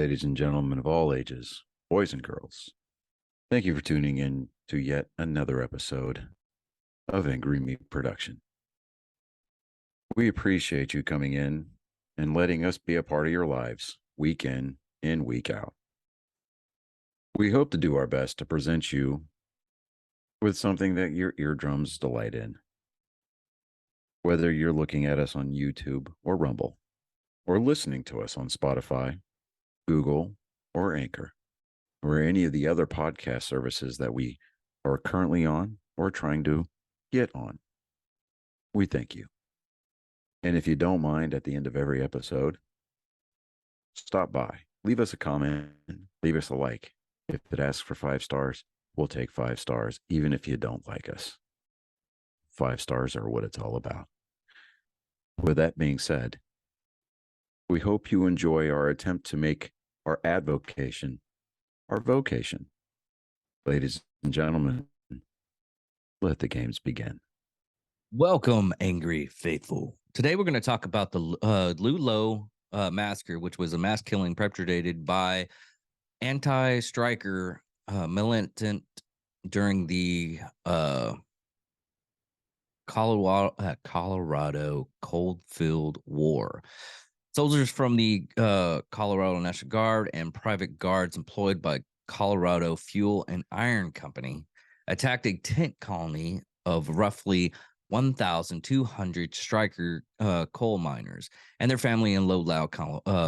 ladies and gentlemen of all ages, boys and girls. Thank you for tuning in to yet another episode of Angry Meat Production. We appreciate you coming in and letting us be a part of your lives week in and week out. We hope to do our best to present you with something that your eardrums delight in. Whether you're looking at us on YouTube or Rumble, or listening to us on Spotify, Google, or Anchor, or any of the other podcast services that we are currently on or trying to get on. We thank you. And if you don't mind, at the end of every episode, stop by, leave us a comment, leave us a like. If it asks for 5 stars, we'll take 5 stars, even if you don't like us. 5 stars are what it's all about. With that being said, we hope you enjoy our attempt to make our advocation our vocation. Ladies and gentlemen, let the games begin. Welcome, Angry Faithful. Today we're going to talk about the Ludlow Massacre, which was a mass killing perpetrated by anti-striker militant during the Colorado Coldfield War. Soldiers from the Colorado National Guard and private guards employed by Colorado Fuel and Iron Company attacked a tent colony of roughly 1,200 striker coal miners and their family in Ludlow,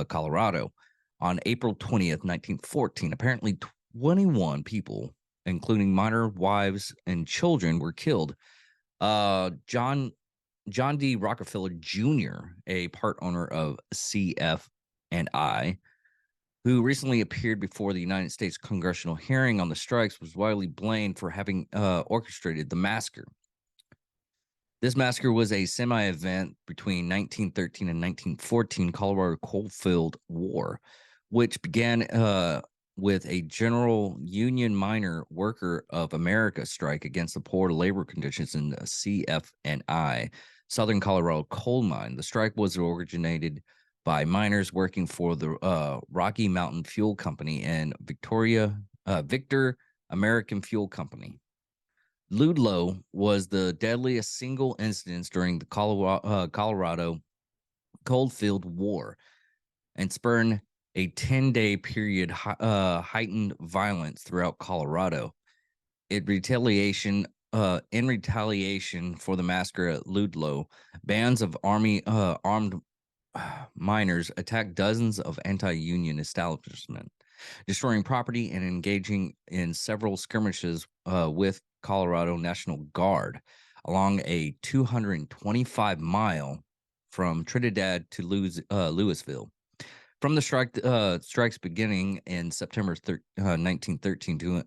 Colorado on April 20th, 1914. Apparently 21 people, including minor wives and children, were killed. John D. Rockefeller Jr., a part owner of CF&I, who recently appeared before the United States congressional hearing on the strikes, was widely blamed for having orchestrated the massacre. This massacre was a semi-event between 1913 and 1914 Colorado Coalfield War, which began with a general Union Miner Worker of America strike against the poor labor conditions in the CF&I, Southern Colorado coal mine. The strike was originated by miners working for the Rocky Mountain Fuel Company and Victor American Fuel Company. Ludlow was the deadliest single incident during the Colorado Coalfield War and spurred a 10-day period heightened violence throughout Colorado. In retaliation for the massacre at Ludlow, bands of armed miners attacked dozens of anti-union establishments, destroying property and engaging in several skirmishes with Colorado National Guard along a 225-mile from Trinidad to Louisville. From the strikes beginning in September 1913 to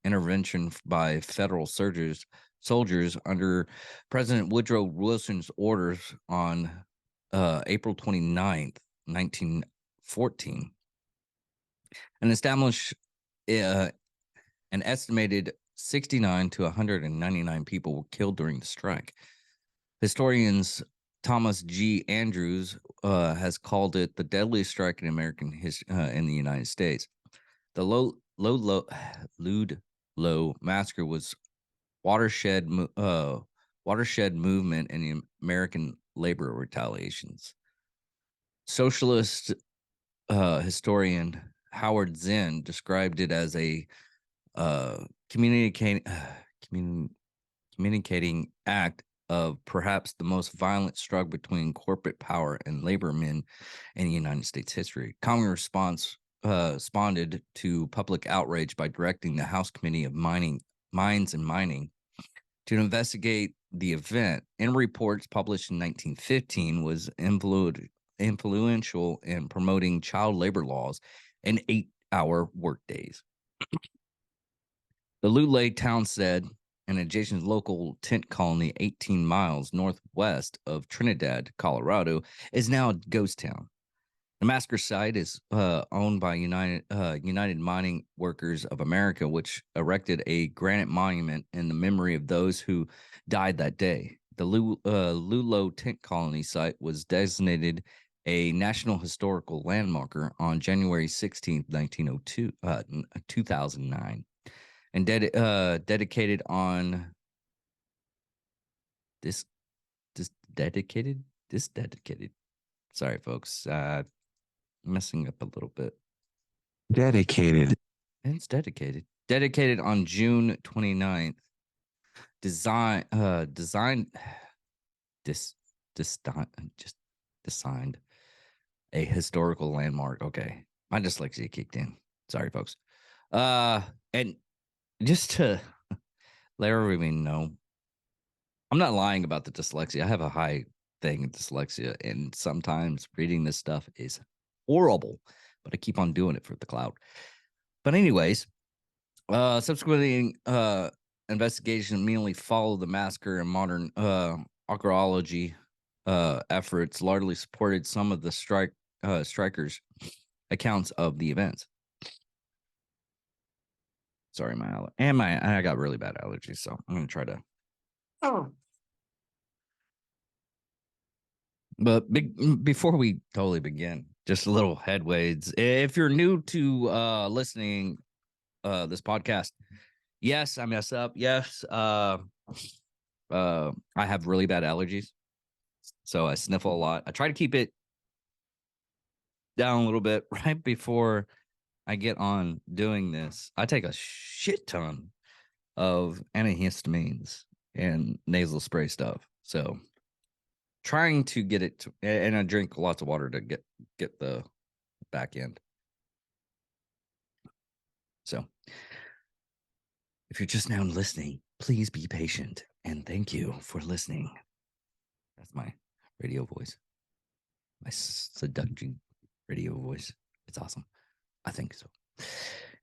intervention by federal soldiers under President Woodrow Wilson's orders on April 29th, 1914, and established an estimated 69 to 199 people were killed during the strike. Historians Thomas G. Andrews has called it the deadliest strike in American history in the United States. The Ludlow massacre was watershed movement in the American labor retaliations. Socialist historian Howard Zinn described it as a communicating act of perhaps the most violent struggle between corporate power and labor men in the United States history. Congress responded to public outrage by directing the House Committee of Mines and Mining to investigate the event. In reports published in 1915 was influential in promoting child labor laws and 8-hour workdays. The Ludlow town said an adjacent local tent colony 18 miles northwest of Trinidad, Colorado, is now a ghost town. The massacre site is owned by United Mining Workers of America, which erected a granite monument in the memory of those who died that day. The Ludlow tent colony site was designated a National Historical Landmarker on January 16th, 2009, and dedicated on this dedicated. Sorry, folks. Messing up a little bit. Dedicated. And it's dedicated on June 29th. Designed designed a historical landmark. Okay, my dyslexia kicked in. Sorry, folks. And just to let everyone know, I'm not lying about the dyslexia. I have a high thing of dyslexia, and sometimes reading this stuff is horrible, but I keep on doing it for the cloud. But anyways, subsequently, investigation immediately followed the massacre, and modern archaeology efforts largely supported some of the strikers' accounts of the events. Sorry, I got really bad allergies, so I'm gonna try to. Oh. But before we totally begin, just a little headways. If you're new to listening this podcast, yes, I mess up. Yes, I have really bad allergies, so I sniffle a lot. I try to keep it down a little bit right before I get on doing this. I take a shit ton of antihistamines and nasal spray stuff. So trying to get it to, and I drink lots of water to get the back end. So if you're just now listening, please be patient and thank you for listening. That's my radio voice. My seductive radio voice. It's awesome. I think so.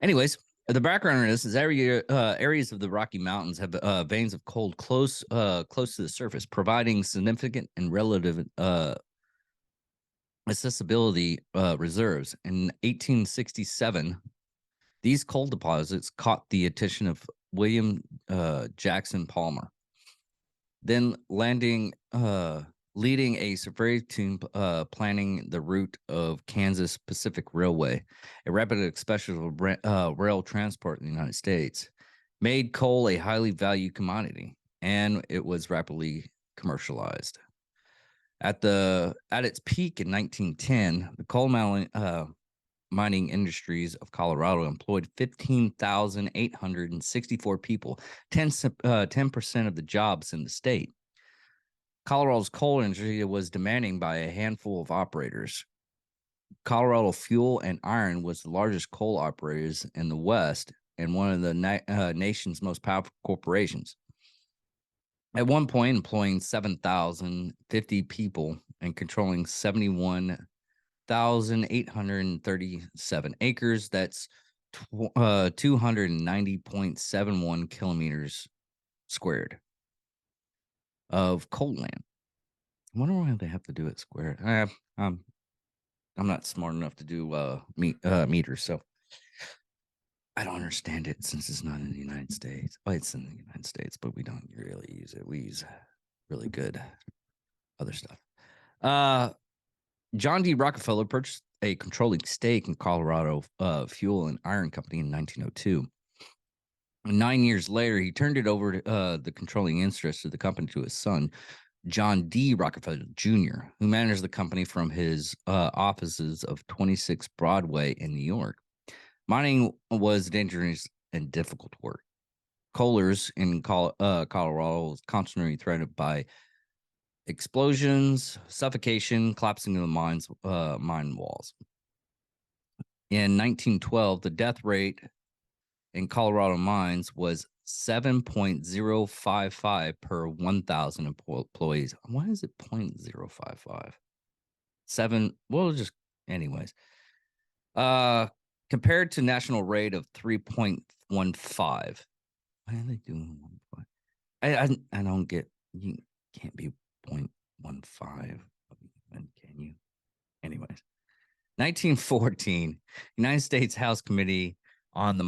Anyways, the background on this is areas of the Rocky Mountains have veins of coal close to the surface, providing significant and relative accessibility reserves. In 1867, these coal deposits caught the attention of William Jackson Palmer, then leading a survey team planning the route of Kansas Pacific Railway, a rapid expansion of rail transport in the United States, made coal a highly valued commodity, and it was rapidly commercialized. At its peak in 1910, the coal mining industries of Colorado employed 15,864 people, 10% of the jobs in the state. Colorado's coal industry was demanding by a handful of operators. Colorado Fuel and Iron was the largest coal operators in the West and one of the nation's most powerful corporations. At one point, employing 7,050 people and controlling 71,837 acres, that's 290.71 kilometers squared of coal land. I wonder why they have to do it squared. I'm not smart enough to do meters, so I don't understand it since it's not in the United States. Oh, it's in the United States, but we don't really use it. We use really good other stuff. John D. Rockefeller purchased a controlling stake in Colorado Fuel and Iron Company in 1902. 9 years later, he turned it over to the controlling interest of the company to his son, John D. Rockefeller Jr., who managed the company from his offices of 26 Broadway in New York. Mining was dangerous and difficult work. Coalers in Colorado was constantly threatened by explosions, suffocation, collapsing of the mine walls. In 1912, the death rate in Colorado mines was 7.055 per 1,000 employees. Why is it 0.055? 7, well, just anyways. Compared to national rate of 3.15. Why are they doing 1.5? I don't get, you can't be 0.15, can you? Anyways, 1914, United States House Committee on the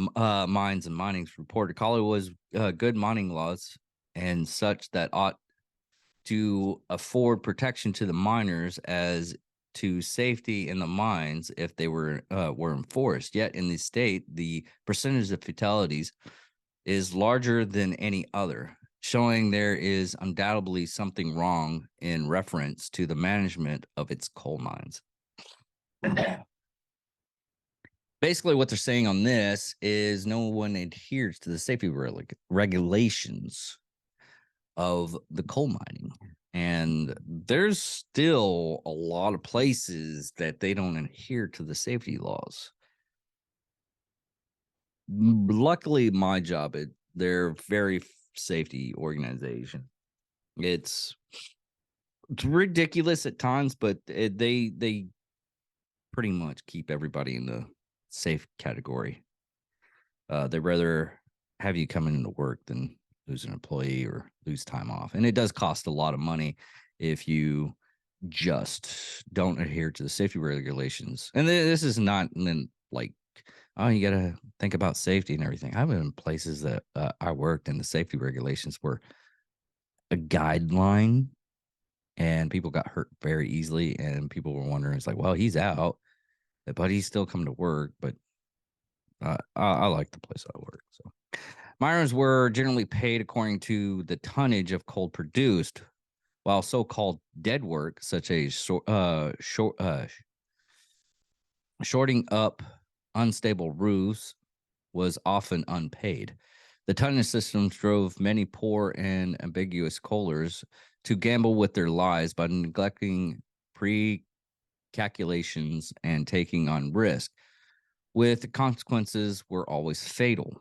Mines and Minings reported Colorado was good mining laws and such that ought to afford protection to the miners as to safety in the mines if they were enforced. Yet in the state, the percentage of fatalities is larger than any other, showing there is undoubtedly something wrong in reference to the management of its coal mines. Basically, what they're saying on this is no one adheres to the safety regulations of the coal mining. And there's still a lot of places that they don't adhere to the safety laws. Luckily, my job, they're very safety organization. It's ridiculous at times, but they pretty much keep everybody in the safe category. They'd rather have you come into work than lose an employee or lose time off. And it does cost a lot of money if you just don't adhere to the safety regulations. And this is not like, oh, you got to think about safety and everything. I've been in places that I worked and the safety regulations were a guideline and people got hurt very easily. And people were wondering, it's like, well, he's out, but he's still coming to work. But I like the place I work. So miners were generally paid according to the tonnage of coal produced, while so-called dead work, such as shorting up unstable roofs, was often unpaid. The tonnage systems drove many poor and ambiguous coalers to gamble with their lives by neglecting pre-calculations and taking on risk, with the consequences were always fatal.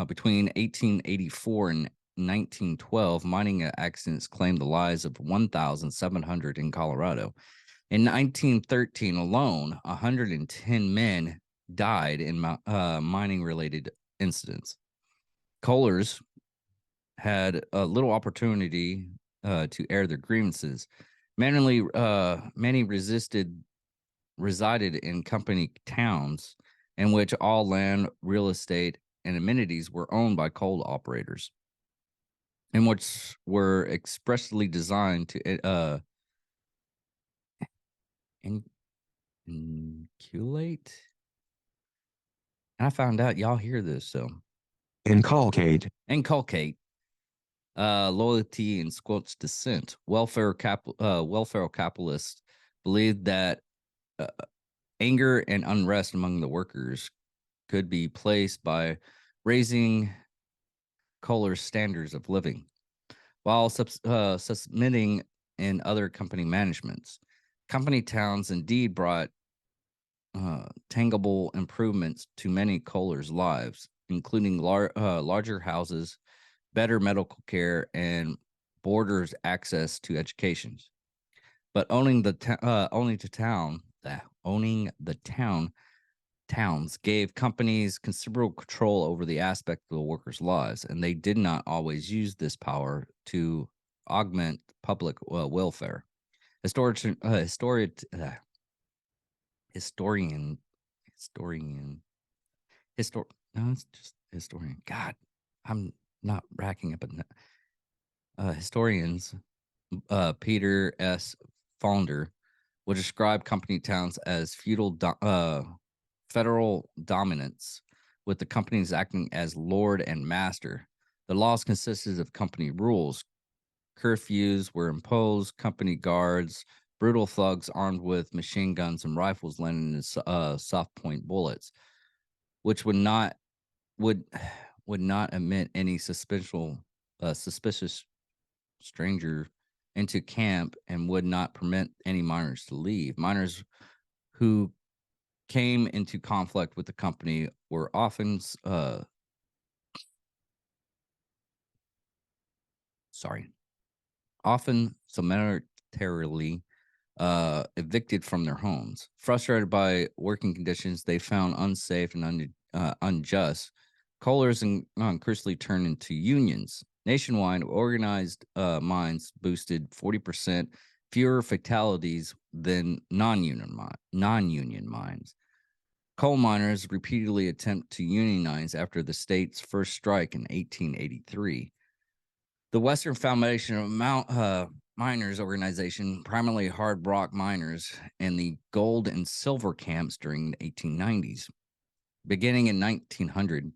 Between 1884 and 1912, mining accidents claimed the lives of 1,700 in Colorado. In 1913 alone, 110 men died in mining-related incidents. Coalers had little opportunity to air their grievances. Many resided in company towns in which all land, real estate, and amenities were owned by coal operators, and which were expressly designed to inculcate. And I found out y'all hear this, so Inculcate. Loyalty and squelch dissent. Welfare capitalists believed that anger and unrest among the workers could be placed by raising coalers' standards of living, while submitting in other company managements. Company towns indeed brought tangible improvements to many coalers' lives, including larger houses, better medical care, and borders access to education. But owning the towns gave companies considerable control over the aspect of the workers' lives, and they did not always use this power to augment public welfare. Historian. No, it's just historian. God, I'm not racking up. Historians, Peter S. Faunder, would describe company towns as federal dominance, with the companies acting as lord and master. The laws consisted of company rules. Curfews were imposed. Company guards, brutal thugs armed with machine guns and rifles, landing in soft point bullets, which would not admit any suspicious stranger into camp and would not permit any miners to leave. Miners who came into conflict with the company were often summarily evicted from their homes. Frustrated by working conditions they found unsafe and unjust, coalers increasingly turned into unions. Nationwide, organized mines boosted 40% fewer fatalities than non-union mines. Coal miners repeatedly attempt to unionize after the state's first strike in 1883. The Western Foundation of miners organization, primarily hard rock miners, in the gold and silver camps during the 1890s. Beginning in 1900,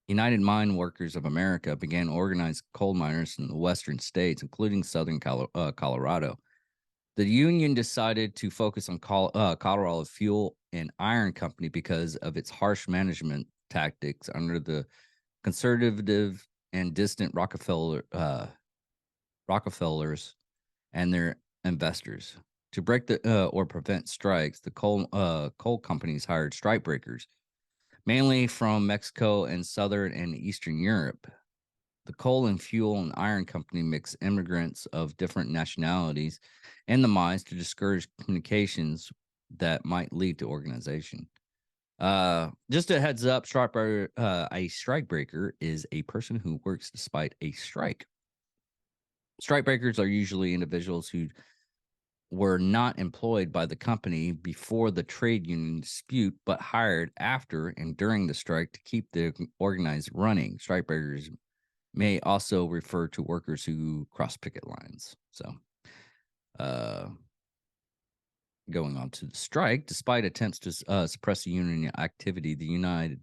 United Mine Workers of America began organized coal miners in the western states, including southern Colorado. The union decided to focus on Colorado Fuel and Iron Company because of its harsh management tactics under the conservative and distant Rockefellers and their investors. To break the or prevent strikes, the coal companies hired strikebreakers, mainly from Mexico and southern and eastern Europe. The coal and fuel and iron company mixed immigrants of different nationalities in the mines to discourage communications that might lead to organization. Just a heads up, a strikebreaker is a person who works despite a strike. Strikebreakers are usually individuals who were not employed by the company before the trade union dispute, but hired after and during the strike to keep the organized running. Strikebreakers may also refer to workers who cross picket lines. So, going on to the strike, despite attempts to suppress the union activity, the United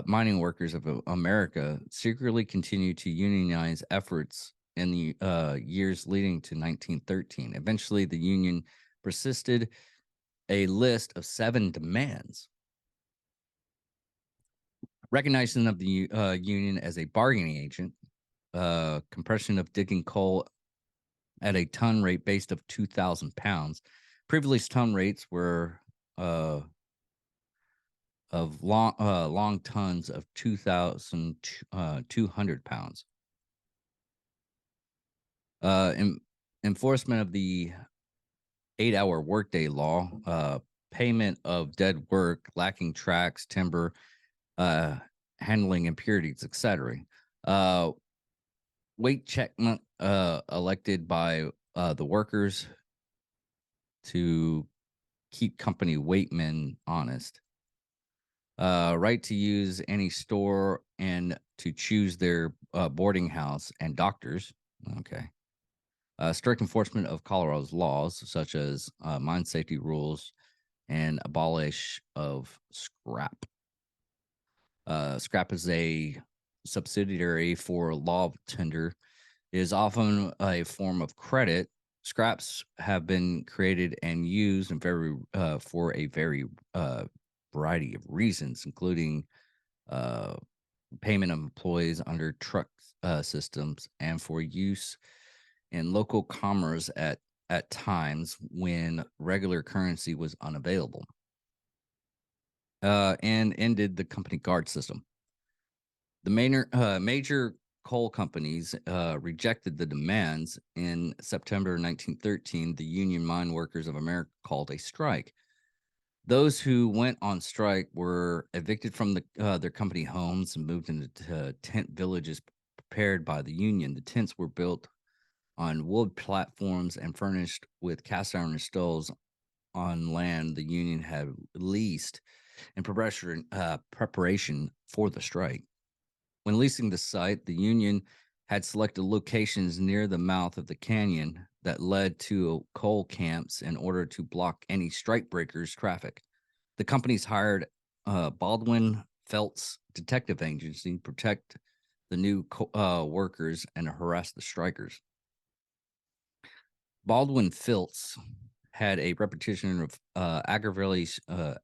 Mining Workers of America secretly continued to unionize efforts in the years leading to 1913. Eventually, the union persisted a list of 7 demands. Recognition of the union as a bargaining agent, compression of digging coal at a ton rate based of 2,000 pounds. Previous ton rates were of long tons of 2,200 pounds. Enforcement of the 8-hour workday law, payment of dead work, lacking tracks, timber, handling impurities, etc. Weight checkment elected by the workers to keep company weightmen honest. Right to use any store and to choose their boarding house and doctors. Okay. Strict enforcement of Colorado's laws, such as mine safety rules and abolish of scrap. Scrap is a subsidiary for law of tender. It is often a form of credit. Scraps have been created and used for a very variety of reasons, including payment of employees under truck systems and for use in local commerce at times when regular currency was unavailable, and ended the company guard system. The major coal companies rejected the demands. In September 1913, the Union Mine Workers of America called a strike. Those who went on strike were evicted from their company homes and moved into tent villages prepared by the union. The tents were built on wood platforms and furnished with cast iron stoves on land the union had leased in preparation for the strike. When leasing the site, the union had selected locations near the mouth of the canyon that led to coal camps in order to block any strikebreakers' traffic. The companies hired Baldwin Felts Detective Agency to protect the new workers and harass the strikers. Baldwin Felts had a reputation of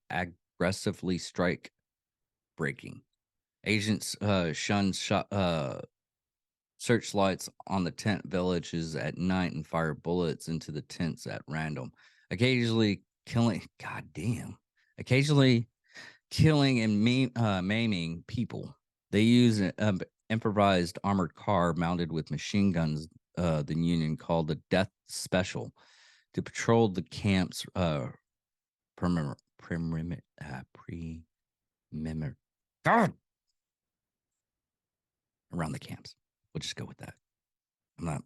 aggressively strike breaking. Agents shunned searchlights on the tent villages at night and fired bullets into the tents at random, occasionally killing and maiming people. They used an improvised armored car mounted with machine guns, the Union called the Death Special, to patrol the camps around the camps. We'll just go with that. I'm not.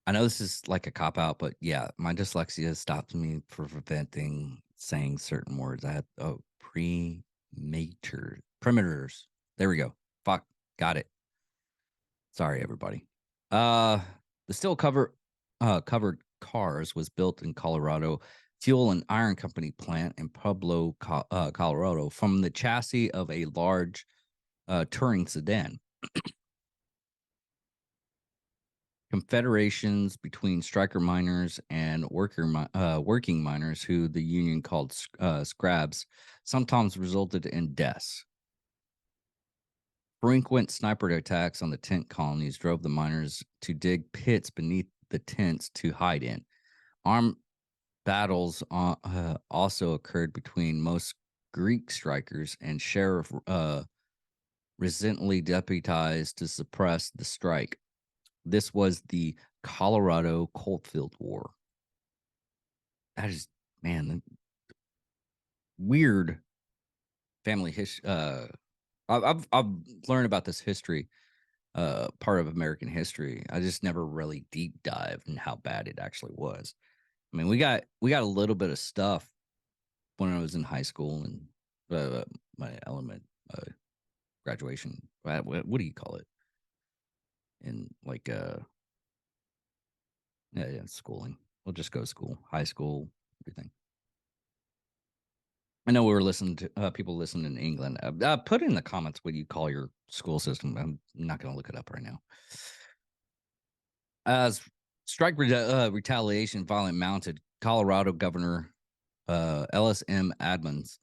I know this is like a cop out, but yeah, my dyslexia stops me from preventing saying certain words. I had perimeters. There we go. Fuck, got it. Sorry, everybody. The steel covered cars was built in Colorado Fuel and Iron Company plant in Pueblo, Colorado, from the chassis of a large touring sedan. Confederations between striker miners and working miners, who the union called scrabs, sometimes resulted in deaths. Frequent sniper attacks on the tent colonies drove the miners to dig pits beneath the tents to hide in. Armed battles also occurred between most Greek strikers and sheriff recently deputized to suppress the strike. This was the Colorado Coalfield War. That is, man, weird family history. I've learned about this history, part of American history. I just never really deep dived in how bad it actually was. I mean, we got a little bit of stuff when I was in high school and my graduation. What do you call it? In like yeah, schooling. We'll just go to school, high school, everything. I know we were listening to people listening in England. Put in the comments what you call your school system. I'm not going to look it up right now. As strike retaliation violent mounted, Colorado Governor L.S.M. Adams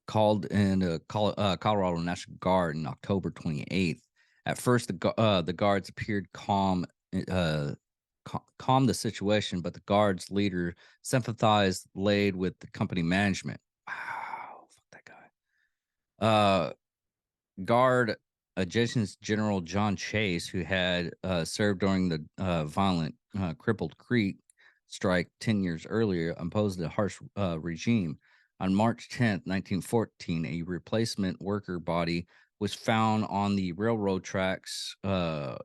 called in Colorado National Guard on October 28th. At first, the guards appeared calm the situation, but the guards leader sympathized laid with the company management. Wow, fuck that guy. Guard Adjutant General John Chase, who had served during the violent Crippled Creek strike 10 years earlier, imposed a harsh regime. On March 10th, 1914, a replacement worker body was found on the railroad tracks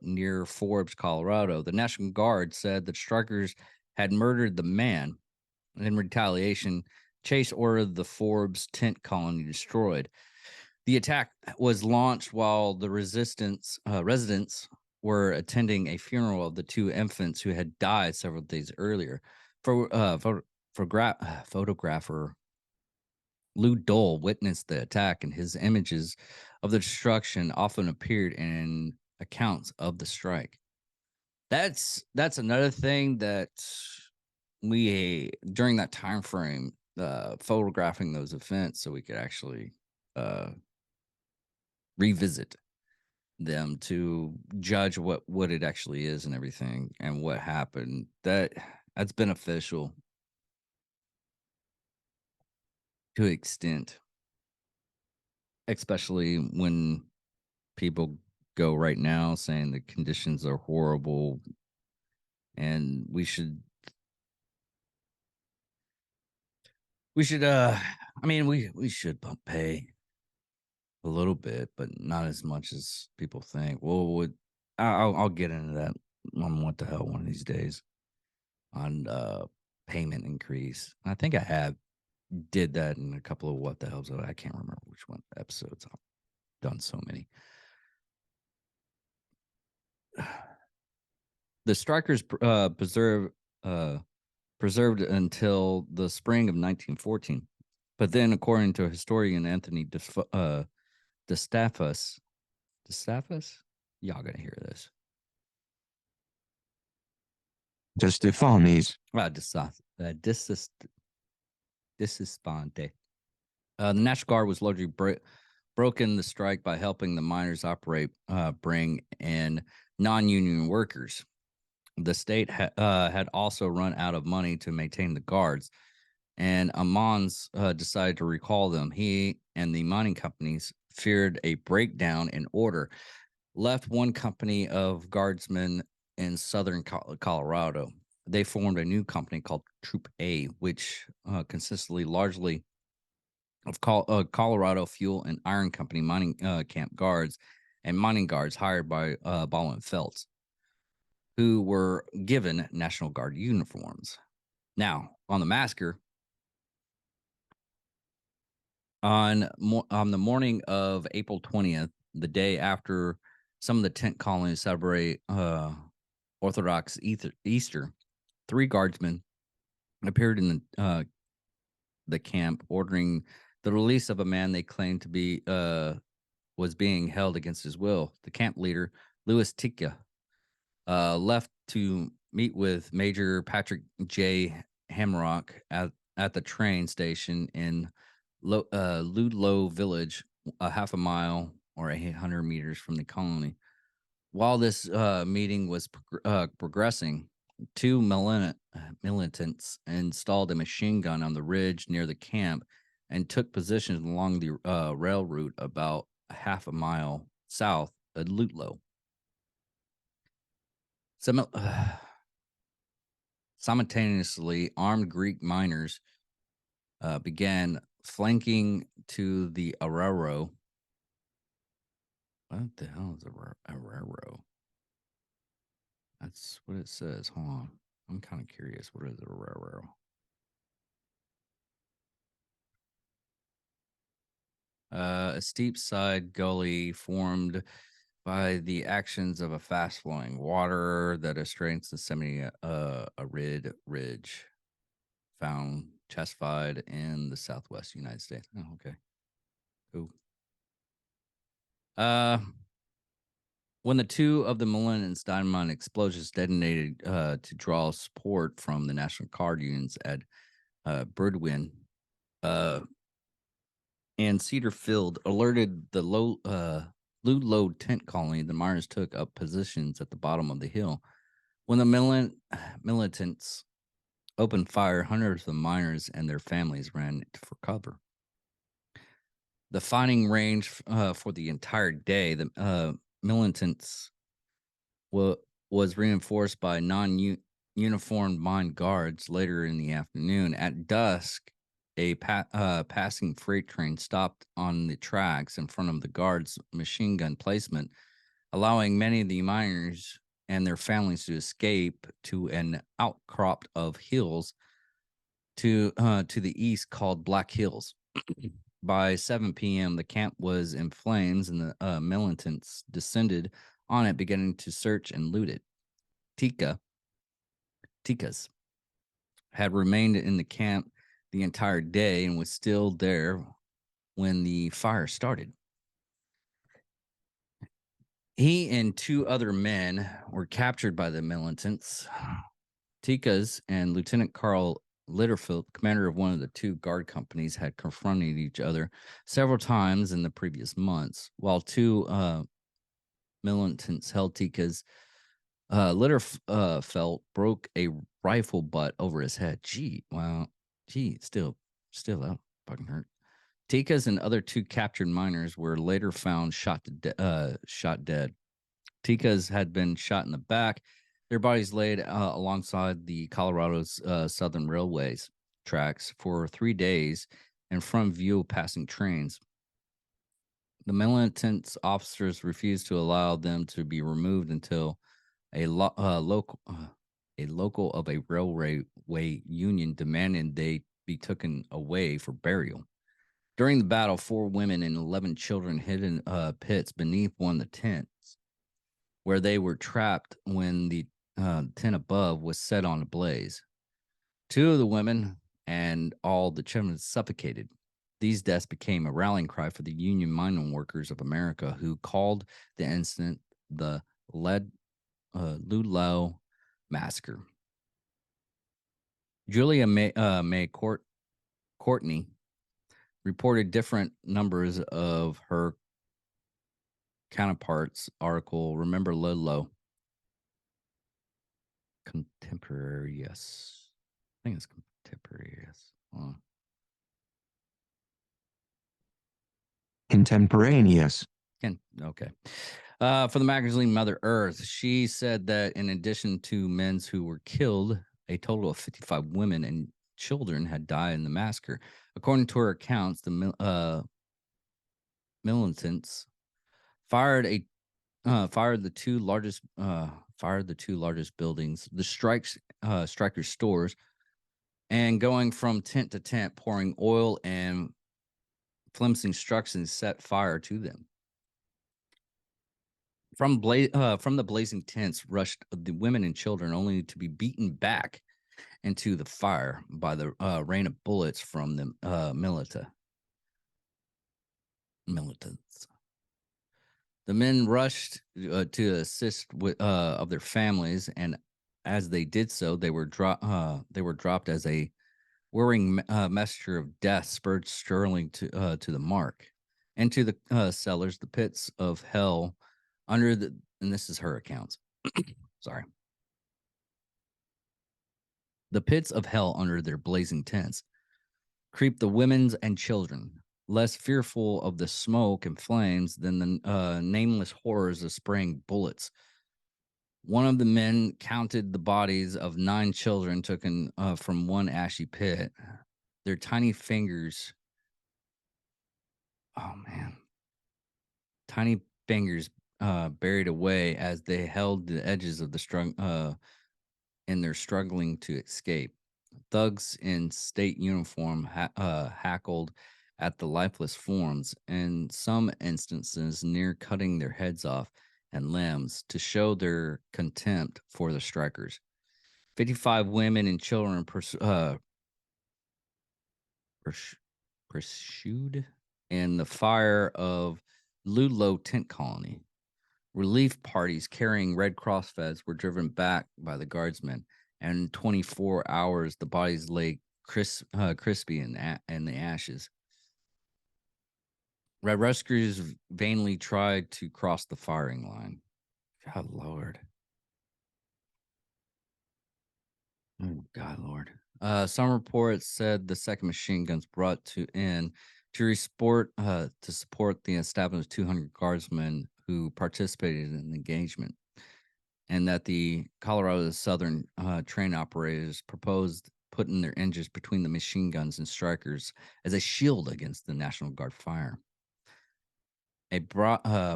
near Forbes, Colorado. The National Guard said that strikers had murdered the man. In retaliation, Chase ordered the Forbes tent colony destroyed. The attack was launched while the residents were attending a funeral of the two infants who had died several days earlier. Photographer Lou Dole witnessed the attack, and his images of the destruction often appeared in accounts of the strike. That's another thing that we during that time frame, photographing those events so we could actually revisit them to judge what it actually is and everything and what happened. That's beneficial to an extent, especially when people go right now saying the conditions are horrible and we should we should bump pay a little bit, but not as much as people think. Well, I'll get into that on What the Hell one of these days on payment increase. I think I have did that in a couple of What the Hells. I can't remember which one episodes. I've done so many. The strikers preserved until the spring of 1914, but then, according to historian Anthony DeStaffas, y'all gonna hear this. DeStefani's. Disespante. The National Guard was largely broken the strike by helping the miners bring in non-union workers. The state had also run out of money to maintain the guards, and Ammons decided to recall them. He and the mining companies feared a breakdown in order, left one company of guardsmen in southern Colorado. They formed a new company called Troop A, which consisted largely of Colorado Fuel and Iron Company mining camp guards and mining guards hired by Ball and Felts, who were given National Guard uniforms. Now, on the Massacre, on the morning of April 20th, the day after Some of the tent colonies celebrate Orthodox Easter. 3 guardsmen appeared in the camp, ordering the release of a man they claimed to be was being held against his will. The camp leader, Louis Tika, left to meet with Major Patrick J. Hamrock at the train station in Ludlow village, a half a mile or 800 meters from the colony. While this meeting was progressing, 2 militants installed a machine gun on the ridge near the camp and took positions along the rail route about a half a mile south of Ludlow. Simultaneously, armed Greek miners began flanking to the Araro. What the hell is Araro? That's what it says. Hold on. I'm kind of curious. What is Araro? A steep side gully formed by the actions of a fast-flowing water that strains the semi-arid ridge found chestified in the southwest United States. Oh, okay. Cool. When the 2 of the Millennium's dynamite explosions detonated to draw support from the National Guard units at Birdwin and Cedar Field, alerted the Ludlow tent colony, the miners took up positions at the bottom of the hill. When the militants opened fire, hundreds of the miners and their families ran for cover. The fighting ranged for the entire day. The militants was reinforced by non-uniformed mine guards later in the afternoon. At dusk, a passing freight train stopped on the tracks in front of the guards' machine gun placement, allowing many of the miners and their families to escape to an outcrop of hills to the east called Black Hills. By 7 p.m., the camp was in flames, and the militants descended on it, beginning to search and loot it. Tikas had remained in the camp the entire day and was still there when the fire started. He and 2 other men were captured by the militants. Tikas and Lieutenant Carl Litterfield, commander of one of the 2 guard companies, had confronted each other several times in the previous months. While 2 militants held Tikas, Litterfeld broke a rifle butt over his head. Still that fucking hurt. Tikas and other 2 captured miners were later found shot dead. Tikas had been shot in the back. Their bodies laid alongside the Colorado's Southern Railways tracks for 3 days in front of view of passing trains. The militants officers refused to allow them to be removed until a local of a railway union demanded they be taken away for burial. During the battle, 4 women and 11 children hid in pits beneath one of the tents, where they were trapped when the tent above was set on a blaze. 2 of the women and all the children suffocated. These deaths became a rallying cry for the Union Mining Workers of America, who called the incident the Ludlow Massacre. Julia May Courtney reported different numbers of her counterparts' article, Remember Ludlow. Contemporary, yes. I think it's contemporary, yes. Contemporaneous. Okay. For the magazine Mother Earth, she said that in addition to men who were killed, a total of 55 women and children had died in the massacre. According to her accounts, the militants fired the two largest buildings, the strikers' stores, and going from tent to tent, pouring oil and flimsy instructions, set fire to them. From the blazing tents rushed the women and children, only to be beaten back into the fire by the rain of bullets from the militants. The men rushed to assist with of their families, and as they did so, they were dropped as a whirring messenger of death spurred Sterling to the mark, and to the cellars, the pits of hell under the. And this is her accounts. Sorry. The pits of hell under their blazing tents creep the women's and children, less fearful of the smoke and flames than the nameless horrors of spraying bullets. One of the men counted the bodies of 9 children taken from one ashy pit. Their tiny fingers, oh man, tiny fingers buried away as they held the edges of the in their struggling to escape. Thugs in state uniform hackled at the lifeless forms, in some instances near cutting their heads off and limbs to show their contempt for the strikers. 55 women and children pursued in the fire of Ludlow tent colony. Relief parties carrying Red Cross feds were driven back by the guardsmen, and in 24 hours, the bodies lay crispy in the ashes. Red rescuers vainly tried to cross the firing line. God, Lord. Oh, God, Lord. Some reports said the second machine guns brought in to support the established 200 guardsmen who participated in the engagement, and that the Colorado Southern train operators proposed putting their engines between the machine guns and strikers as a shield against the National Guard fire. A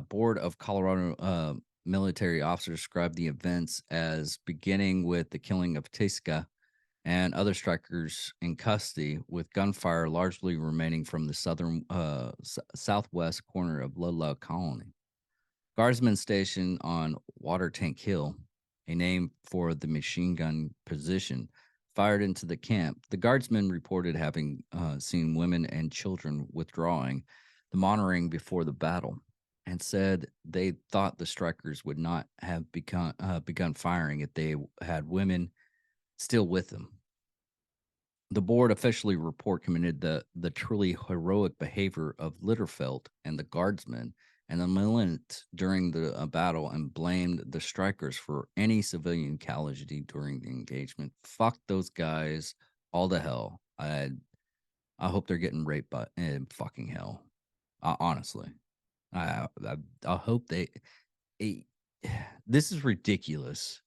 board of Colorado military officers described the events as beginning with the killing of Tisca and other strikers in custody, with gunfire largely remaining from the southwest corner of Ludlow Colony. Guardsmen stationed on Water Tank Hill, a name for the machine gun position, fired into the camp. The guardsmen reported having seen women and children withdrawing the monitoring before the battle, and said they thought the strikers would not have begun firing if they had women still with them. The board officially commended the truly heroic behavior of Litterfelt and the guardsmen and the militant during the battle, and blamed the strikers for any civilian casualty during the engagement. Fuck those guys all to hell. I hope they're getting raped in fucking hell. Honestly, I hope they. This is ridiculous.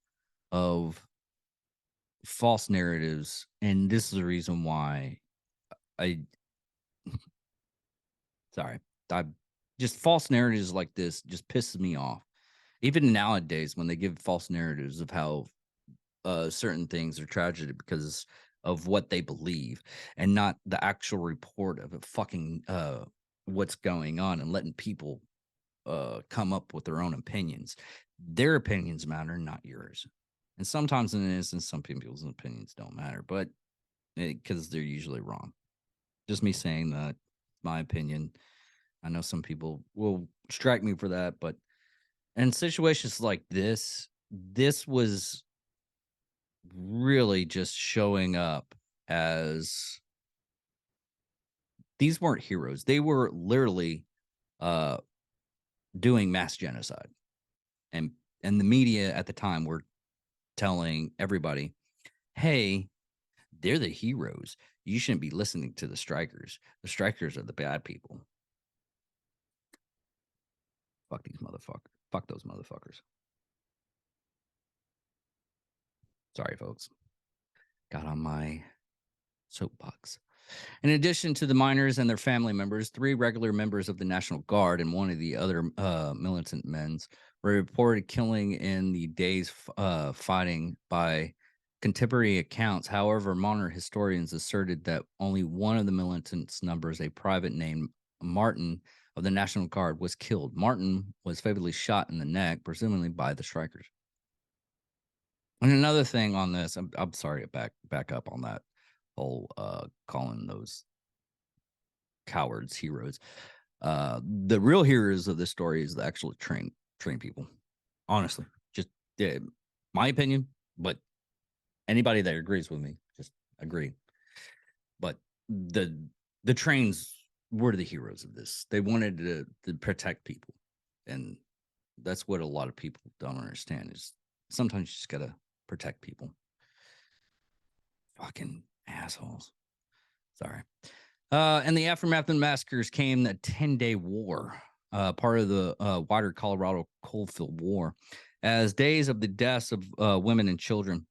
Of false narratives, and this is the reason why I sorry, I just false narratives like this just pisses me off. Even nowadays, when they give false narratives of how certain things are tragedy because of what they believe, and not the actual report of it fucking what's going on, and letting people come up with their own opinions. Their opinions matter, not yours. And sometimes in an instance, some people's opinions don't matter, but because they're usually wrong. Just me saying that, my opinion. I know some people will strike me for that, but in situations like this was really just showing up as these weren't heroes. They were literally doing mass genocide. And the media at the time were telling everybody, hey, they're the heroes. You shouldn't be listening to the strikers. The strikers are the bad people. Fuck these motherfuckers. Fuck those motherfuckers. Sorry, folks. Got on my soapbox. In addition to the miners and their family members, 3 regular members of the National Guard and one of the other militant men were reported killing in the day's fighting by contemporary accounts. However, modern historians asserted that only one of the militants numbers, a private named Martin of the National Guard was killed. Martin was fatally shot in the neck, presumably by the strikers. And another thing on this, I'm sorry to back up on that whole calling those cowards heroes. The real heroes of this story is the actual train people. Honestly, just my opinion, but anybody that agrees with me, just agree. But the trains were the heroes of this. They wanted to protect people, and that's what a lot of people don't understand is sometimes you just gotta protect people. Fucking assholes. Sorry. And the aftermath of the massacres came the 10-day war, part of the wider Colorado Coalfield War, as days of the deaths of women and children.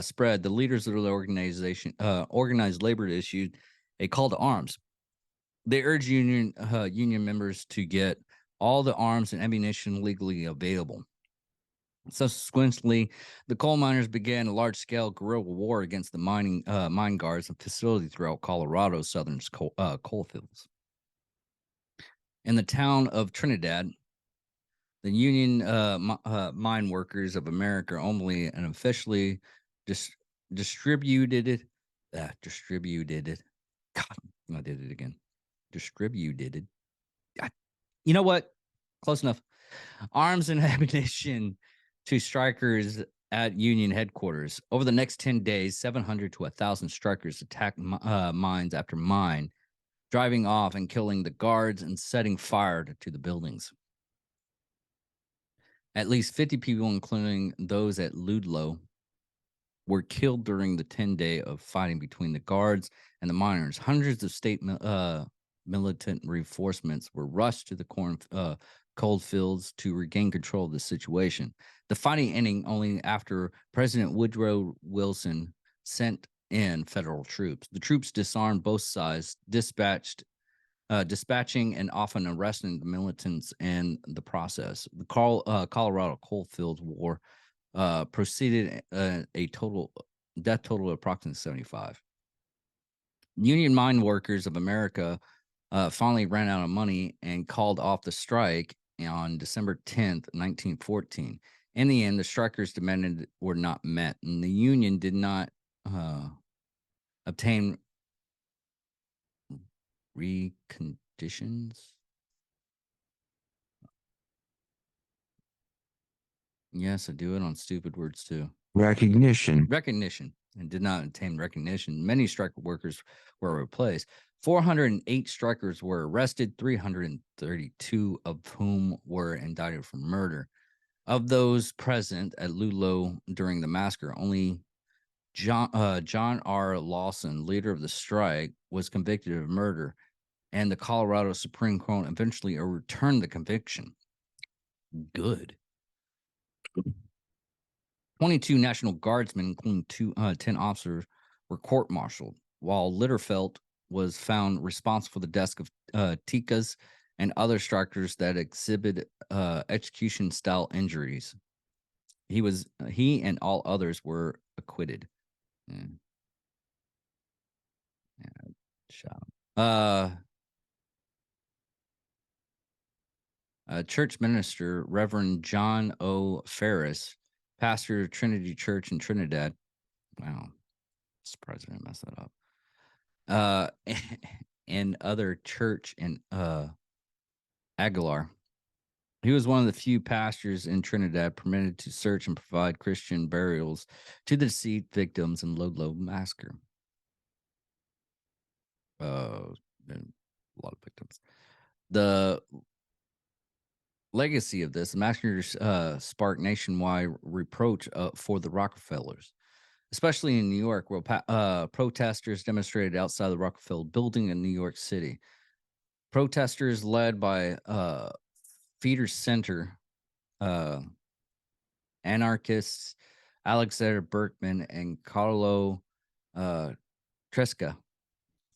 Spread. The leaders of the organization, organized labor, issued a call to arms. They urged union members to get all the arms and ammunition legally available. Subsequently, the coal miners began a large-scale guerrilla war against the mine guards and facilities throughout Colorado's southern coal fields. In the town of Trinidad, the Union Mine Workers of America only and officially distributed it. God, I did it again. Distributed it. God, you know what? Close enough. Arms and ammunition to strikers at Union headquarters. Over the next 10 days, 700 to 1,000 strikers attacked mines after mine, driving off and killing the guards and setting fire to the buildings. At least 50 people, including those at Ludlow, were killed during the 10-day of fighting between the guards and the miners. Hundreds of state militant reinforcements were rushed to the coal fields to regain control of the situation. The fighting ending only after President Woodrow Wilson sent in federal troops. The troops disarmed both sides, dispatching and often arresting the militants in the process. The Colorado Coalfield War proceeded a death total of approximately 75. Union Mine Workers of America finally ran out of money and called off the strike on December 10th, 1914. In the end, the strikers' demanded were not met, and the union did not obtain reconditions. Yes, I do it on stupid words too. Recognition. And did not obtain recognition. Many striker workers were replaced. 408 strikers were arrested, 332 of whom were indicted for murder. Of those present at Ludlow during the massacre, only John R. Lawson, leader of the strike, was convicted of murder, and the Colorado Supreme Court eventually overturned the conviction. Good. 22 National Guardsmen, including 10 officers, were court-martialed, while Litterfelt was found responsible for the deaths of Tikas and other strikers that exhibit execution-style injuries. He and all others were acquitted. Shot him. Church minister Reverend John O. Ferris, pastor of Trinity Church in Trinidad. Wow, surprised I didn't mess that up. And other church in Aguilar. He was one of the few pastors in Trinidad permitted to search and provide Christian burials to the deceased victims in Ludlow Massacre. A lot of victims. The legacy of this massacres sparked nationwide reproach for the Rockefellers, especially in New York, where protesters demonstrated outside the Rockefeller building in New York City. Protesters led by Feeder Center anarchists Alexander Berkman and Carlo Tresca,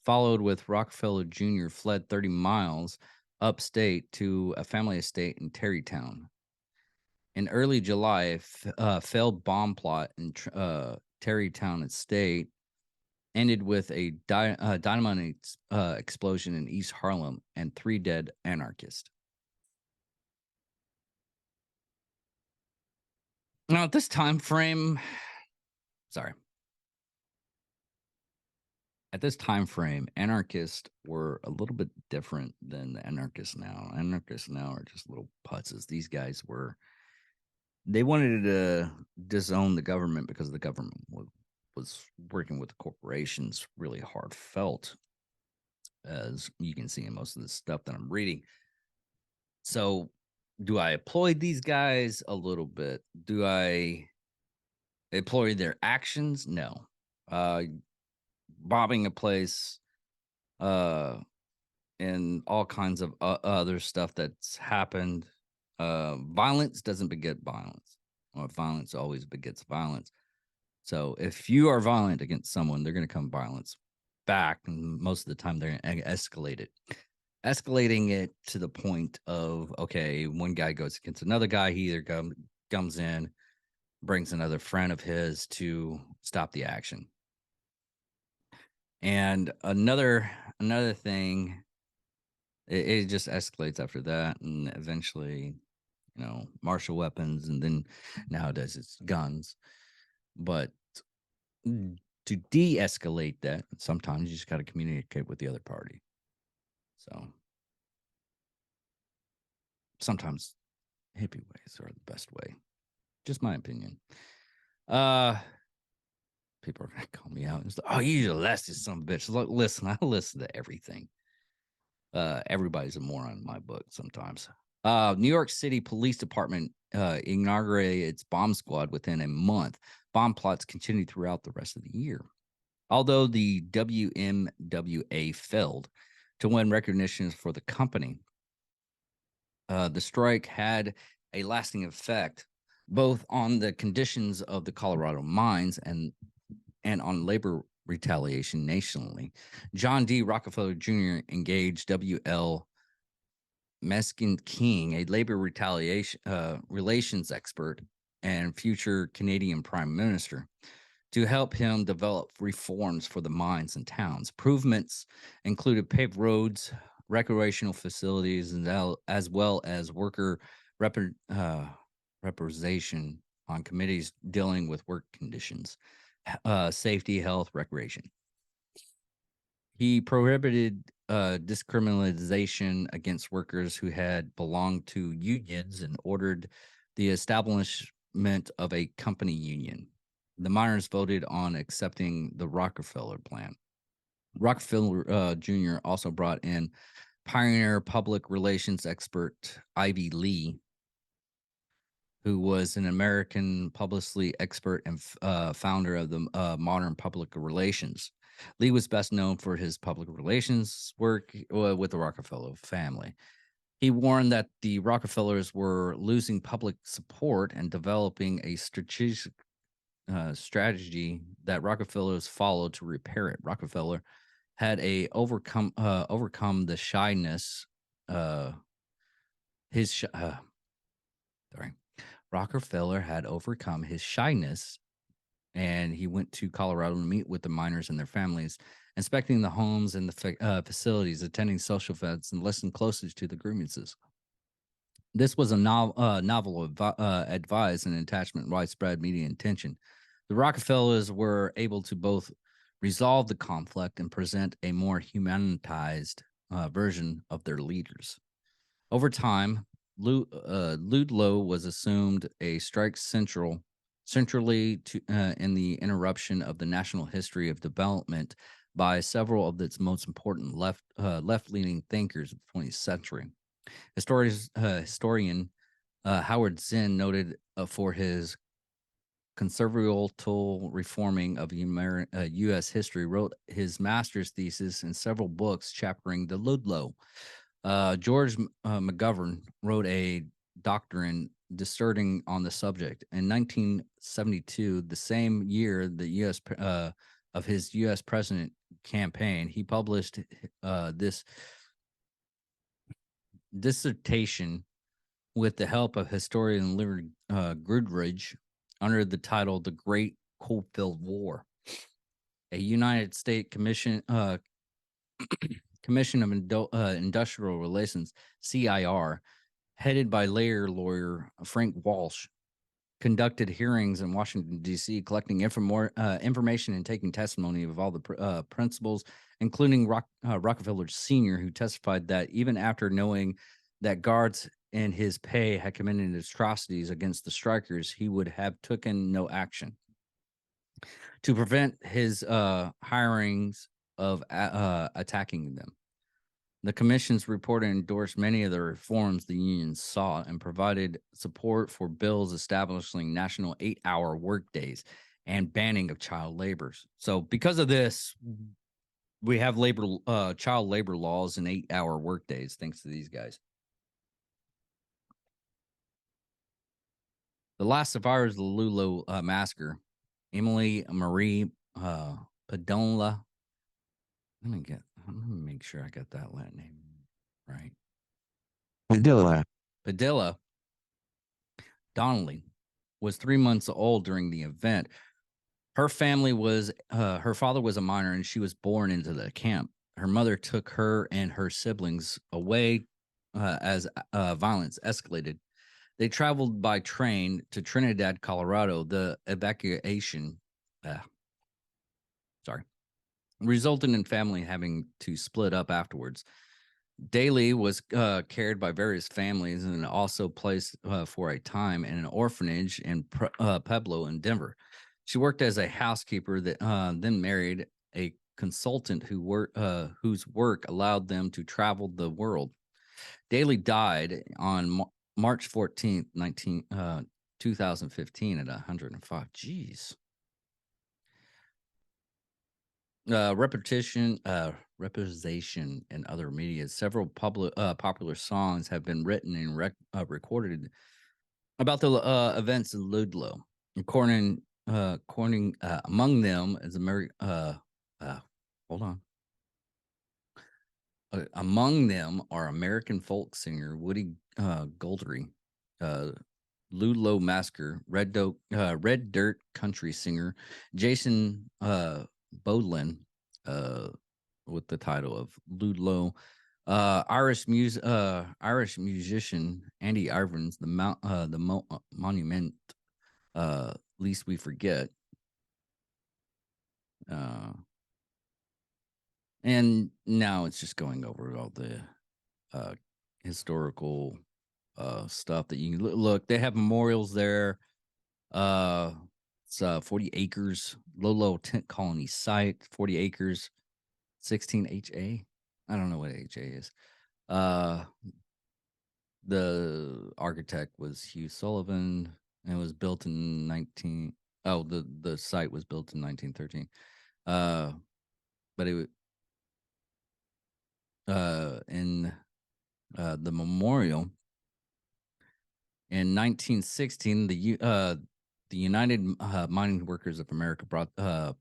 followed with Rockefeller Jr., fled 30 miles upstate to a family estate in Tarrytown. In early July, a failed bomb plot in Tarrytown Estate ended with a dynamite explosion in East Harlem and 3 dead anarchists. Now, at this time frame, anarchists were a little bit different than the anarchists now. Anarchists now are just little putzes. These guys they wanted to disown the government because the government was working with the corporations really hard felt, as you can see in most of the stuff that I'm reading. So, do I applaud these guys a little bit? Do I applaud their actions? No. Bombing a place, and all kinds of other stuff that's happened. Violence doesn't beget violence, or violence always begets violence. So if you are violent against someone, they're going to come violence back, and most of the time they're going to escalate it. Escalating it to the point of, okay, one guy goes against another guy, he either comes in, brings another friend of his to stop the action. And another thing, it just escalates after that, and eventually, martial weapons, and then nowadays it's guns. But to de-escalate that, sometimes you just got to communicate with the other party. So sometimes hippie ways are the best way. Just my opinion. People are gonna call me out and say, "Oh, you're the leftist son of a bitch." Look, listen, I listen to everything. Everybody's a moron in my book sometimes. New York City Police Department inaugurated its bomb squad within a month. Bomb plots continued throughout the rest of the year. Although the WMWA failed to win recognition for the company, the strike had a lasting effect both on the conditions of the Colorado mines and on labor retaliation nationally. John D. Rockefeller Jr. engaged W.L. Meskin King, a labor relations expert and future Canadian Prime Minister, to help him develop reforms for the mines and towns. Improvements included paved roads, recreational facilities, and as well as worker representation on committees dealing with work conditions, safety, health, recreation. He prohibited discrimination against workers who had belonged to unions and ordered the establishment of a company union. The miners voted on accepting the Rockefeller plan. Rockefeller Jr. also brought in pioneer public relations expert Ivy Lee, who was an American publicity expert and founder of the modern public relations. Lee was best known for his public relations work with the Rockefeller family. He warned that the Rockefellers were losing public support and developing a strategic strategy that Rockefellers followed to repair it. Rockefeller had overcome the shyness. Rockefeller had overcome his shyness, and he went to Colorado to meet with the miners and their families, inspecting the homes and the facilities, attending social events, and listening closely to the grievances. This was a novel advice and attachment widespread media attention. The Rockefellers were able to both resolve the conflict and present a more humanized version of their leaders. Over time, Ludlow was assumed a strike centrally to in the interruption of the national history of development by several of its most important left-leaning thinkers of the 20th century. Historian Howard Zinn noted for his conservatorial reforming of U.S. history, wrote his master's thesis in several books chaperoning the Ludlow. George McGovern wrote a doctrine disserting on the subject. In 1972, the same year the U.S. Of his U.S. president campaign, he published this dissertation with the help of historian Leonard Goodridge under the title "The Great Coalfield War." a United States Commission of Industrial Relations, CIR, headed by labor lawyer Frank Walsh, conducted hearings in Washington, D.C., collecting information and taking testimony of all the principals, including Rockefeller Sr., who testified that even after knowing that guards in his pay had committed atrocities against the strikers, he would have taken no action. To prevent his hirings of attacking them. The commission's report endorsed many of the reforms the unions sought and provided support for bills establishing national 8-hour workdays and banning of child labor. So because of this, we have child labor laws and 8-hour workdays thanks to these guys. The last survivors of the Ludlow massacre, Emily Marie Padilla. Let me make sure I got that Latin name right. Padilla Donnelly was 3 months old during the event. Her family was her father was a miner and she was born into the camp. Her mother took her and her siblings away as violence escalated. They traveled by train to Trinidad, Colorado. The evacuation resulted in family having to split up afterwards. Daly was cared by various families and also placed for a time in an orphanage in Pueblo in Denver. She worked as a housekeeper, that then married a consultant whose work allowed them to travel the world. Daly died on March 14th, 2015 at 105. Jeez. Reputation, and other media. Several popular songs have been written and recorded about the events in Ludlow. According among them is among them are American folk singer Woody Guthrie, Ludlow Massacre, Red Dirt country singer Jason Bodlin, with the title of Ludlow, Irish musician Andy Irvins, the monument, Least We Forget, and now it's just going over all the historical stuff that you can look. They have memorials there. It's 40 acres, Ludlow tent colony site, 40 acres, 16 HA. I don't know what HA is. The architect was Hugh Sullivan, and it was built in the site was built in 1913. But it in the memorial in 1916, the United Mining Workers of America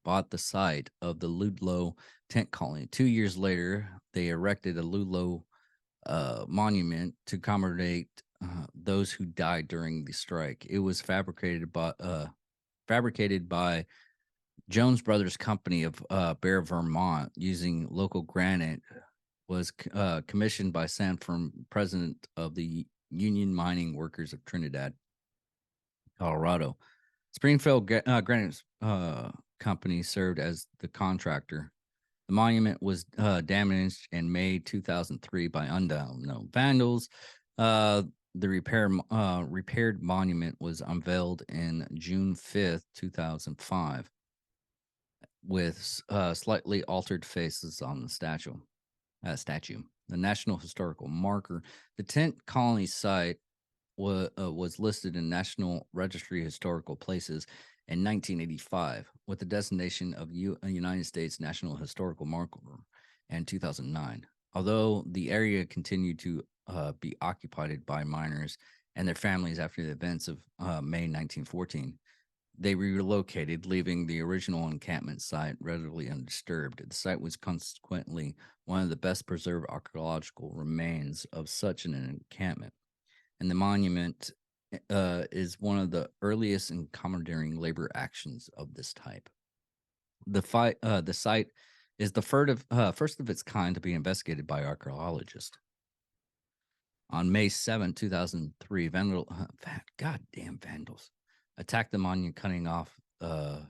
bought the site of the Ludlow tent colony. 2 years later, they erected a Ludlow monument to commemorate those who died during the strike. It was fabricated by Jones Brothers Company of Bear, Vermont, using local granite. Was commissioned by Sanford, president of the Union Mining Workers of Trinidad, Colorado. Springfield Granite Company served as the contractor. The monument was damaged in May 2003 by unknown vandals. The repaired monument was unveiled in June 5th, 2005, with slightly altered faces on the statue. The National Historical Marker. The tent colony site was listed in National Registry of Historical Places in 1985 with the designation of United States National Historical Marker in 2009. Although the area continued to be occupied by miners and their families after the events of May 1914, they relocated, leaving the original encampment site relatively undisturbed. The site was consequently one of the best preserved archaeological remains of such an encampment. And the monument is one of the earliest in commandeering labor actions of this type. The site is the first of its kind to be investigated by archaeologists. On May 7, 2003, goddamn vandals attacked the monument, cutting off a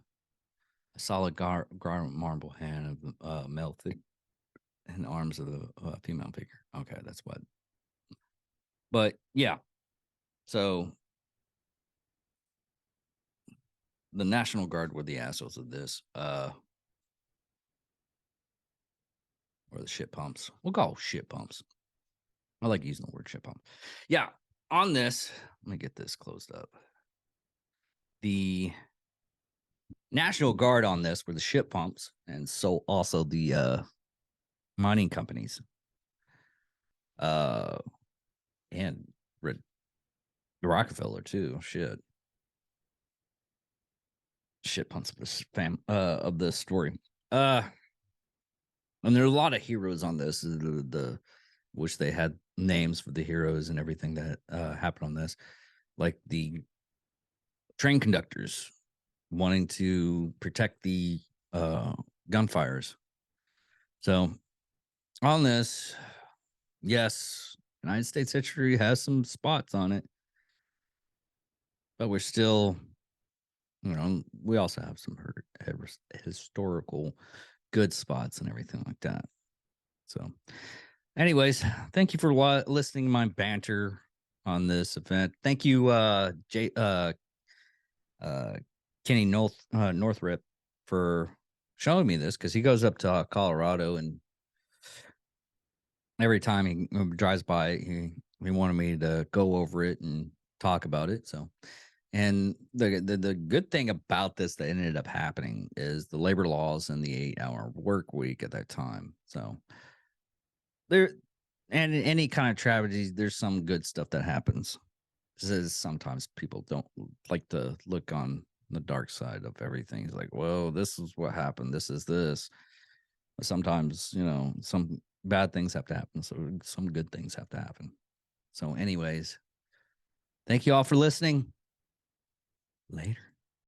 solid garment marble hand of male figure and arms of a female figure. Okay, that's what. But yeah, so the National Guard were the assholes of this. Or the shit pumps. We'll call shit pumps. I like using the word shit pump. Yeah. On this, let me get this closed up. The National Guard on this were the ship pumps, and so also the mining companies. And Rockefeller too. Shit pumps of this of this story. And there are a lot of heroes on this. The wish they had names for the heroes and everything that happened on this, like the train conductors wanting to protect the gunfires. So on this, yes, United States history has some spots on it, but we're still, we also have some historical good spots and everything like that. So anyways, thank you for listening to my banter on this event. Thank you, Kenny Northrop, for showing me this, because he goes up to Colorado, and every time he drives by, he wanted me to go over it and talk about it. So, and the good thing about this that ended up happening is the labor laws and the 8-hour work week at that time. So there, and in any kind of tragedy, there's some good stuff that happens. Because sometimes people don't like to look on the dark side of everything. It's like, well, this is what happened. This is this. But sometimes, some bad things have to happen. So some good things have to happen. So anyways, thank you all for listening. Later.